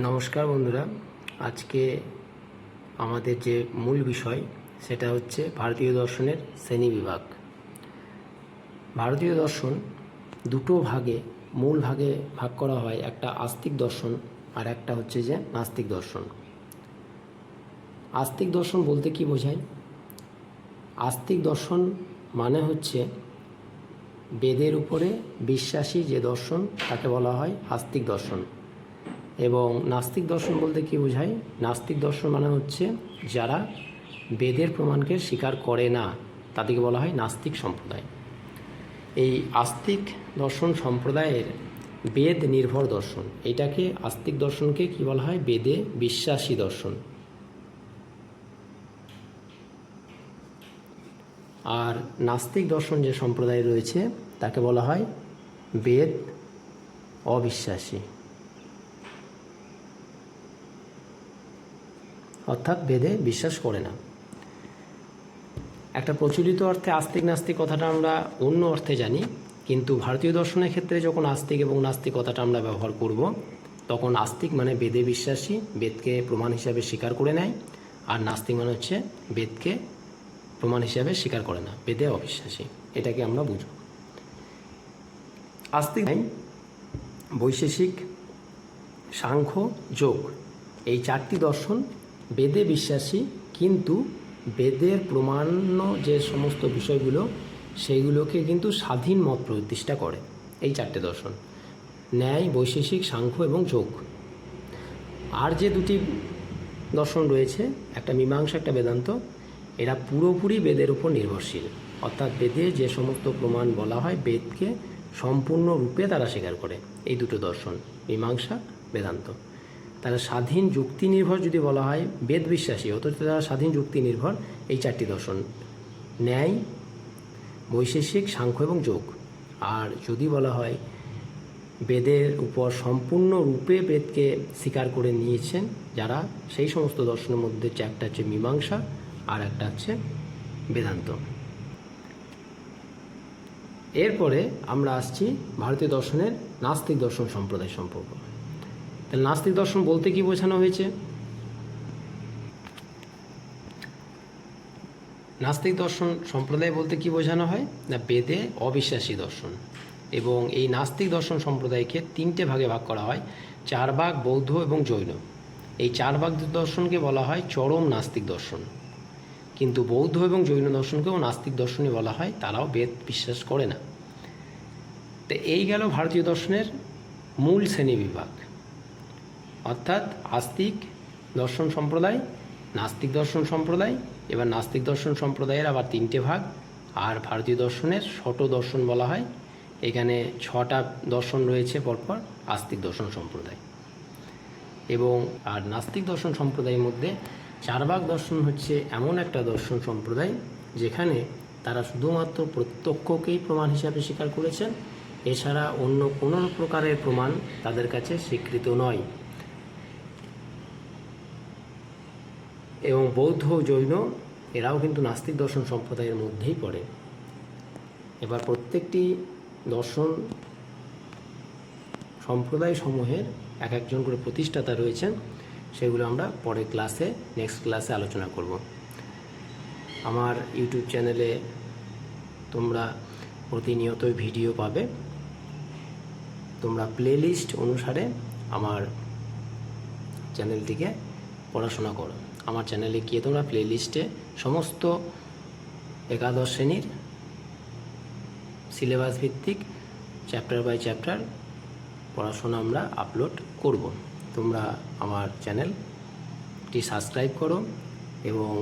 নমস্কার বন্ধুরা, আজকে আমাদের যে মূল বিষয় সেটা হচ্ছে ভারতীয় দর্শনের শ্রেণীবিভাগ। ভারতীয় দর্শন দুটো মূল ভাগে ভাগ করা হয়, একটা আস্তিক দর্শন আর একটা হচ্ছে যে নাস্তিক দর্শন। আস্তিক দর্শন বলতে কি বোঝায়? আস্তিক দর্শন মানে হচ্ছে বেদের উপরে বিশ্বাসী যে দর্শন তাকে বলা হয় আস্তিক দর্শন। এবং নাস্তিক দর্শন বলতে কি বোঝায়? নাস্তিক দর্শন মানে হচ্ছে যারা বেদের প্রমাণকে স্বীকার করে না, তাদেরকে বলা হয় নাস্তিক সম্প্রদায়। এই আস্তিক দর্শন সম্প্রদায়ের বেদ নির্ভর দর্শন, এটাকে আস্তিক দর্শনকে কি বলা হয়? বেদে বিশ্বাসী দর্শন। আর নাস্তিক দর্শন যে সম্প্রদায় রয়েছে তাকে বলা হয় বেদ অবিশ্বাসী, অর্থাৎ বেদে বিশ্বাস করে না। একটা প্রচলিত অর্থে আস্তিক নাস্তিক কথাটা আমরা অন্য অর্থে জানি, কিন্তু ভারতীয় দর্শনের ক্ষেত্রে যখন আস্তিক এবং নাস্তিক কথাটা আমরা ব্যবহার করব, তখন আস্তিক মানে বেদে বিশ্বাসী, বেদকে প্রমাণ হিসাবে স্বীকার করে নেয়, আর নাস্তিক মানে হচ্ছে বেদকে প্রমাণ হিসাবে স্বীকার করে না, বেদে অবিশ্বাসী। এটাকে আমরা বুঝব। আস্তিক বৈশেষিক, সাংখ্য, যোগ, এই চারটি দর্শন বেদে বিশ্বাসী, কিন্তু বেদের প্রমাণ্য যে সমস্ত বিষয়গুলো সেইগুলোকে কিন্তু স্বাধীন মত প্রতিষ্ঠা করে। এই চারটে দর্শন, ন্যায়, বৈশেষিক, সাংখ্য এবং যোগ। আর যে দুটি দর্শন রয়েছে, একটা মীমাংসা, একটা বেদান্ত, এরা পুরোপুরি বেদের উপর নির্ভরশীল, অর্থাৎ বেদে যে সমস্ত প্রমাণ বলা হয় বেদকে সম্পূর্ণরূপে তারা স্বীকার করে। এই দুটো দর্শন, মীমাংসা, বেদান্ত, তারা স্বাধীন যুক্তি নির্ভর। যদি বলা হয় বেদ বিশ্বাসী, অথচ তারা স্বাধীন যুক্তি নির্ভর। এই চারটি দর্শন, ন্যায়, বৈশেষিক, সাংখ্য এবং যোগ। আর যদি বলা হয় বেদের উপর সম্পূর্ণরূপে বেদকে স্বীকার করে নিয়েছেন যারা, সেই সমস্ত দর্শনের মধ্যে একটা হচ্ছে মীমাংসা আর একটা হচ্ছে বেদান্ত। এরপরে আমরা আসছি ভারতীয় দর্শনের নাস্তিক দর্শন সম্প্রদায় সম্পর্ক। তাহলে নাস্তিক দর্শন বলতে কি বোঝানো হয়েছে? নাস্তিক দর্শন সম্প্রদায় বলতে কি বোঝানো হয় না, বেদে অবিশ্বাসী দর্শন। এবং এই নাস্তিক দর্শন সম্প্রদায়কে তিনটে ভাগে ভাগ করা হয়, চারবাক, বৌদ্ধ এবং জৈন। এই চারবাক দর্শনকে বলা হয় চরম নাস্তিক দর্শন, কিন্তু বৌদ্ধ এবং জৈন দর্শনকেও নাস্তিক দর্শনই বলা হয়, তারাও বেদ বিশ্বাস করে না। তো এই গেল ভারতীয় দর্শনের মূল শ্রেণীবিভাগ, অর্থাৎ আস্তিক দর্শন সম্প্রদায়, নাস্তিক দর্শন সম্প্রদায়। এবার নাস্তিক দর্শন সম্প্রদায়ের আবার তিনটে ভাগ, আর ভারতীয় দর্শনের ষট দর্শন বলা হয়। এখানে 6টা দর্শন রয়েছে পরপর আস্তিক দর্শন সম্প্রদায়। এবং আর নাস্তিক দর্শন সম্প্রদায়ের মধ্যে চারবাক দর্শন হচ্ছে এমন একটা দর্শন সম্প্রদায় যেখানে তারা শুধুমাত্র প্রত্যক্ষকেই প্রমাণ হিসাবে স্বীকার করেছেন, এছাড়া অন্য কোনো প্রকারের প্রমাণ তাদের কাছে স্বীকৃত নয়। এবং বৌদ্ধ, জৈন এরাও কিন্তু নাস্তিক দর্শন সম্প্রদায়ের মধ্যেই পড়ে। এবার প্রত্যেকটি দর্শন সম্প্রদায় সমূহের এক একজন করে প্রতিষ্ঠাতা রয়েছেন, সেগুলো আমরা পরের ক্লাসে, নেক্সট ক্লাসে আলোচনা করব। আমার ইউটিউব চ্যানেলে তোমরা প্রতিনিয়তই ভিডিও পাবে। তোমরা প্লেলিস্ট অনুসারে আমার চ্যানেলটিকে পড়াশোনা করো। আমার চ্যানেলে গিয়ে তোমরা প্লেলিস্টে সমস্ত একাদশ শ্রেণীর সিলেবাস ভিত্তিক চ্যাপ্টার বাই চ্যাপ্টার পড়াশোনা আমরা আপলোড করব। তোমরা আমার চ্যানেলটি সাবস্ক্রাইব করো এবং